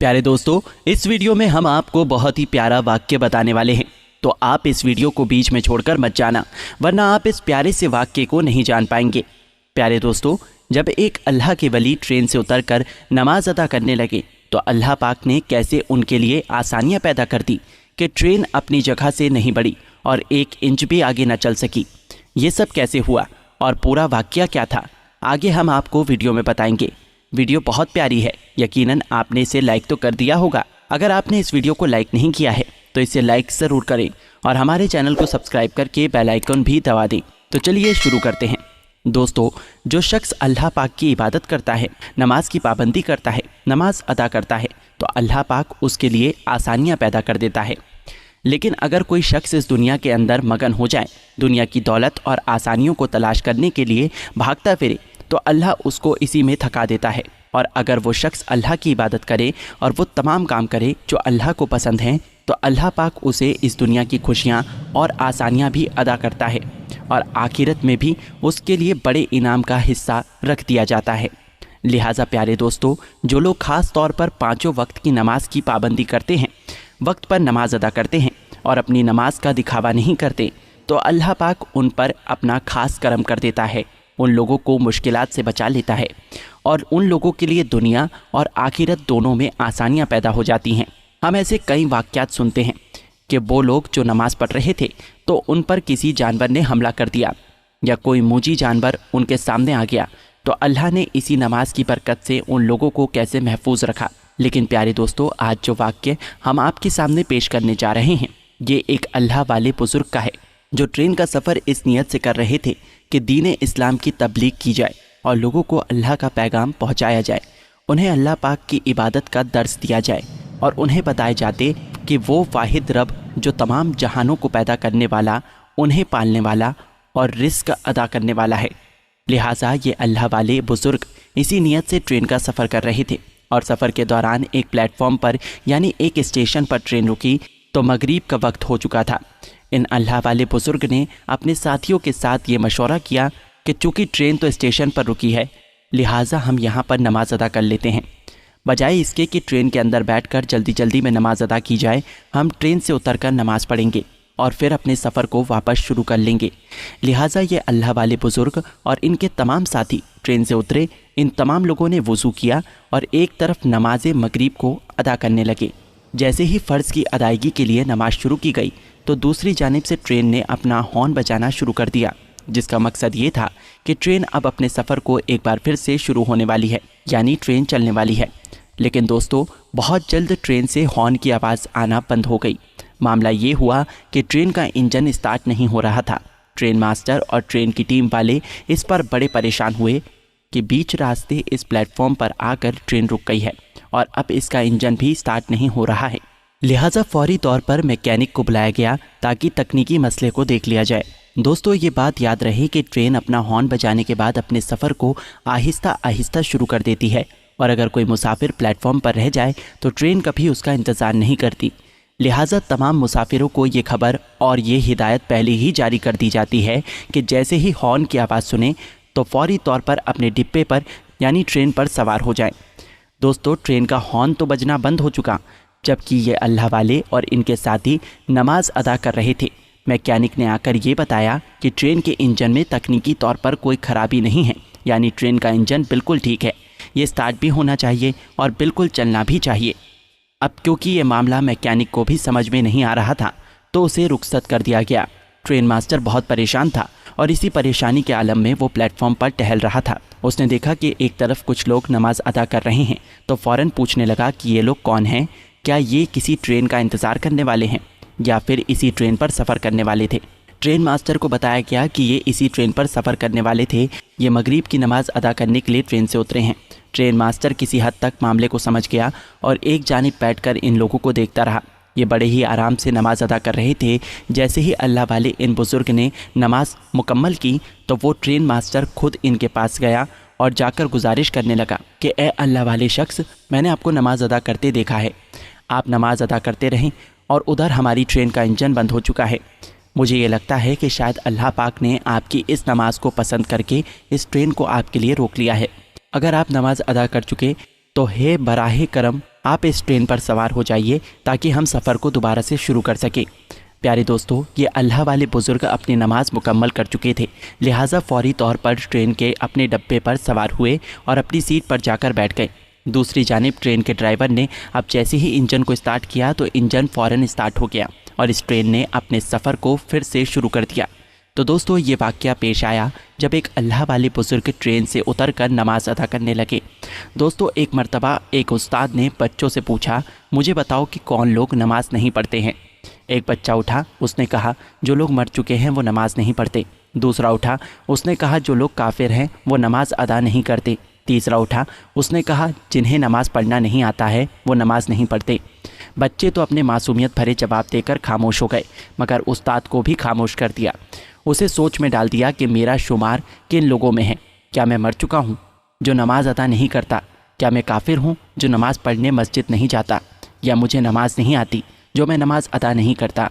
प्यारे दोस्तों, इस वीडियो में हम आपको बहुत ही प्यारा वाक्य बताने वाले हैं, तो आप इस वीडियो को बीच में छोड़कर मत जाना, वरना आप इस प्यारे से वाक्य को नहीं जान पाएंगे। प्यारे दोस्तों, जब एक अल्लाह के वली ट्रेन से उतरकर नमाज अदा करने लगे तो अल्लाह पाक ने कैसे उनके लिए आसानियां पैदा कर दी कि ट्रेन अपनी जगह से नहीं बढ़ी और 1 इंच भी आगे न चल सकी। ये सब कैसे हुआ और पूरा वाकया क्या था, आगे हम आपको वीडियो में बताएंगे। वीडियो बहुत प्यारी है, यकीनन आपने इसे लाइक तो कर दिया होगा। अगर आपने इस वीडियो को लाइक नहीं किया है तो इसे लाइक ज़रूर करें और हमारे चैनल को सब्सक्राइब करके बेल आइकन भी दबा दें। तो चलिए शुरू करते हैं। दोस्तों, जो शख्स अल्लाह पाक की इबादत करता है, नमाज की पाबंदी करता है, नमाज अदा करता है, तो अल्लाह पाक उसके लिए आसानियाँ पैदा कर देता है। लेकिन अगर कोई शख्स इस दुनिया के अंदर मगन हो जाए, दुनिया की दौलत और आसानियों को तलाश करने के लिए भागता फिरे, तो अल्लाह उसको इसी में थका देता है। और अगर वो शख्स अल्लाह की इबादत करे और वो तमाम काम करे जो अल्लाह को पसंद हैं, तो अल्लाह पाक उसे इस दुनिया की खुशियाँ और आसानियाँ भी अदा करता है और आखिरत में भी उसके लिए बड़े इनाम का हिस्सा रख दिया जाता है। लिहाजा प्यारे दोस्तों, जो लोग ख़ास तौर पर 5 वक्त की नमाज की पाबंदी करते हैं, वक्त पर नमाज अदा करते हैं और अपनी नमाज का दिखावा नहीं करते, तो अल्लाह पाक उन पर अपना खास करम कर देता है, उन लोगों को मुश्किलात से बचा लेता है और उन लोगों के लिए दुनिया और आखिरत दोनों में आसानियां पैदा हो जाती हैं। हम ऐसे कई वाक़यात सुनते हैं कि वो लोग जो नमाज़ पढ़ रहे थे तो उन पर किसी जानवर ने हमला कर दिया या कोई मूजी जानवर उनके सामने आ गया, तो अल्लाह ने इसी नमाज की बरकत से उन लोगों को कैसे महफूज रखा। लेकिन प्यारे दोस्तों, आज जो वाक्य हम आपके सामने पेश करने जा रहे हैं, ये एक अल्लाह वाले बुज़ुर्ग का है, जो ट्रेन का सफ़र इस नीयत से कर रहे थे कि दीन इस्लाम की तबलीग की जाए और लोगों को अल्लाह का पैगाम पहुंचाया जाए, उन्हें अल्लाह पाक की इबादत का दर्स दिया जाए और उन्हें बताए जाते कि वो वाहिद रब जो तमाम जहानों को पैदा करने वाला, उन्हें पालने वाला और रिस्क अदा करने वाला है। लिहाजा ये अल्लाह वाले बुज़ुर्ग इसी नीयत से ट्रेन का सफ़र कर रहे थे और सफ़र के दौरान एक प्लेटफॉर्म पर यानी एक स्टेशन पर ट्रेन रुकी तो मगरिब का वक्त हो चुका था। इन अल्लाह वाले बुज़ुर्ग ने अपने साथियों के साथ ये मशवरा किया कि चूँकि ट्रेन तो स्टेशन पर रुकी है, लिहाजा हम यहाँ पर नमाज अदा कर लेते हैं। बजाय इसके कि ट्रेन के अंदर बैठकर जल्दी जल्दी में नमाज अदा की जाए, हम ट्रेन से उतरकर नमाज़ पढ़ेंगे और फिर अपने सफ़र को वापस शुरू कर लेंगे। लिहाजा ये अल्लाह वाले बुज़ुर्ग और इनके तमाम साथी ट्रेन से उतरे। इन तमाम लोगों ने वज़ू किया और एक तरफ नमाज मगरिब को अदा करने लगे। जैसे ही फ़र्ज़ की अदायगी के लिए नमाज शुरू की गई तो दूसरी जानिब से ट्रेन ने अपना हॉर्न बजाना शुरू कर दिया, जिसका मकसद ये था कि ट्रेन अब अपने सफ़र को एक बार फिर से शुरू होने वाली है, यानी ट्रेन चलने वाली है। लेकिन दोस्तों, बहुत जल्द ट्रेन से हॉर्न की आवाज़ आना बंद हो गई। मामला ये हुआ कि ट्रेन का इंजन स्टार्ट नहीं हो रहा था। ट्रेन मास्टर और ट्रेन की टीम वाले इस पर बड़े परेशान हुए कि बीच रास्ते इस प्लेटफॉर्म पर आकर ट्रेन रुक गई है और अब इसका इंजन भी स्टार्ट नहीं हो रहा है। लिहाजा फौरी तौर पर मैकेनिक को बुलाया गया ताकि तकनीकी मसले को देख लिया जाए। दोस्तों, ये बात याद रहे कि ट्रेन अपना हॉर्न बजाने के बाद अपने सफ़र को आहिस्ता आहिस्ता शुरू कर देती है और अगर कोई मुसाफिर प्लेटफॉर्म पर रह जाए तो ट्रेन कभी उसका इंतज़ार नहीं करती। लिहाजा तमाम मुसाफिरों को ये खबर और ये हिदायत पहले ही जारी कर दी जाती है कि जैसे ही हॉर्न की आवाज़ सुने तो फौरी तौर पर अपने डिब्बे पर यानी ट्रेन पर सवार हो जाएं। दोस्तों, ट्रेन का हॉर्न तो बजना बंद हो चुका, जबकि ये अल्लाह वाले और इनके साथी नमाज अदा कर रहे थे। मैकेनिक ने आकर ये बताया कि ट्रेन के इंजन में तकनीकी तौर पर कोई ख़राबी नहीं है, यानी ट्रेन का इंजन बिल्कुल ठीक है, ये स्टार्ट भी होना चाहिए और बिल्कुल चलना भी चाहिए। अब क्योंकि ये मामला मैकेनिक को भी समझ में नहीं आ रहा था तो उसे रुखसत कर दिया गया। ट्रेन मास्टर बहुत परेशान था और इसी परेशानी के आलम में वो प्लेटफॉर्म पर टहल रहा था। उसने देखा कि एक तरफ कुछ लोग नमाज अदा कर रहे हैं तो फ़ौरन पूछने लगा कि ये लोग कौन हैं, क्या ये किसी ट्रेन का इंतज़ार करने वाले हैं या फिर इसी ट्रेन पर सफ़र करने वाले थे। ट्रेन मास्टर को बताया गया कि ये इसी ट्रेन पर सफ़र करने वाले थे, ये मगरिब की नमाज़ अदा करने के लिए ट्रेन से उतरे हैं। ट्रेन मास्टर किसी हद तक मामले को समझ गया और एक जानिब बैठकर इन लोगों को देखता रहा। ये बड़े ही आराम से नमाज अदा कर रहे थे। जैसे ही अल्लाह वाले इन बुज़ुर्ग ने नमाज मुकम्मल की तो वो ट्रेन मास्टर खुद इनके पास गया और जाकर गुजारिश करने लगा कि ए अल्लाह वाले शख्स, मैंने आपको नमाज अदा करते देखा है, आप नमाज अदा करते रहें और उधर हमारी ट्रेन का इंजन बंद हो चुका है। मुझे ये लगता है कि शायद अल्लाह पाक ने आपकी इस नमाज को पसंद करके इस ट्रेन को आपके लिए रोक लिया है। अगर आप नमाज अदा कर चुके तो हे बराहे करम आप इस ट्रेन पर सवार हो जाइए ताकि हम सफ़र को दोबारा से शुरू कर सकें। प्यारे दोस्तों, ये अल्लाह वाले बुज़ुर्ग अपनी नमाज मुकम्मल कर चुके थे, लिहाजा फौरी तौर पर ट्रेन के अपने डब्बे पर सवार हुए और अपनी सीट पर जाकर बैठ गए। दूसरी जानिब ट्रेन के ड्राइवर ने अब जैसे ही इंजन को स्टार्ट किया तो इंजन फ़ौरन स्टार्ट हो गया और इस ट्रेन ने अपने सफ़र को फिर से शुरू कर दिया। तो दोस्तों, ये वाक़या पेश आया जब एक अल्लाह वाले बुज़ुर्ग ट्रेन से उतरकर नमाज़ अदा करने लगे। दोस्तों, एक मर्तबा एक उस्ताद ने बच्चों से पूछा, मुझे बताओ कि कौन लोग नमाज़ नहीं पढ़ते हैं। एक बच्चा उठा, उसने कहा, जो लोग मर चुके हैं वो नमाज़ नहीं पढ़ते। दूसरा उठा, उसने कहा, जो लोग काफिर हैं वो नमाज़ अदा नहीं करते। तीसरा उठा, उसने कहा, जिन्हें नमाज़ पढ़ना नहीं आता है वो नमाज़ नहीं पढ़ते। बच्चे तो अपने मासूमियत भरे जवाब देकर खामोश हो गए, मगर उस्ताद को भी खामोश कर दिया। उसे सोच में डाल दिया कि मेरा शुमार किन लोगों में है। क्या मैं मर चुका हूँ जो नमाज़ अदा नहीं करता? क्या मैं काफिर हूँ जो नमाज़ पढ़ने मस्जिद नहीं जाता? या मुझे नमाज़ नहीं आती जो मैं नमाज़ अदा नहीं करता?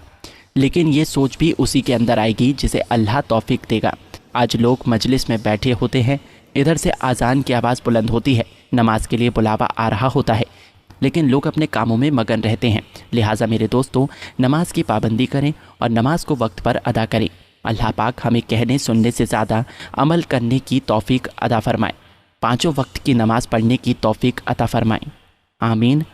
लेकिन ये सोच भी उसी के अंदर आएगी जिसे अल्लाह तौफीक देगा। आज लोग मजलिस में बैठे होते हैं, इधर से आज़ान की आवाज़ बुलंद होती है, नमाज के लिए बुलावा आ रहा होता है, लेकिन लोग अपने कामों में मगन रहते हैं। लिहाजा मेरे दोस्तों, नमाज की पाबंदी करें और नमाज को वक्त पर अदा करें। अल्लाह पाक हमें कहने सुनने से ज़्यादा अमल करने की तौफीक अता फरमाए। 5 वक्त की नमाज़ पढ़ने की तौफीक अता फरमाए। आमीन।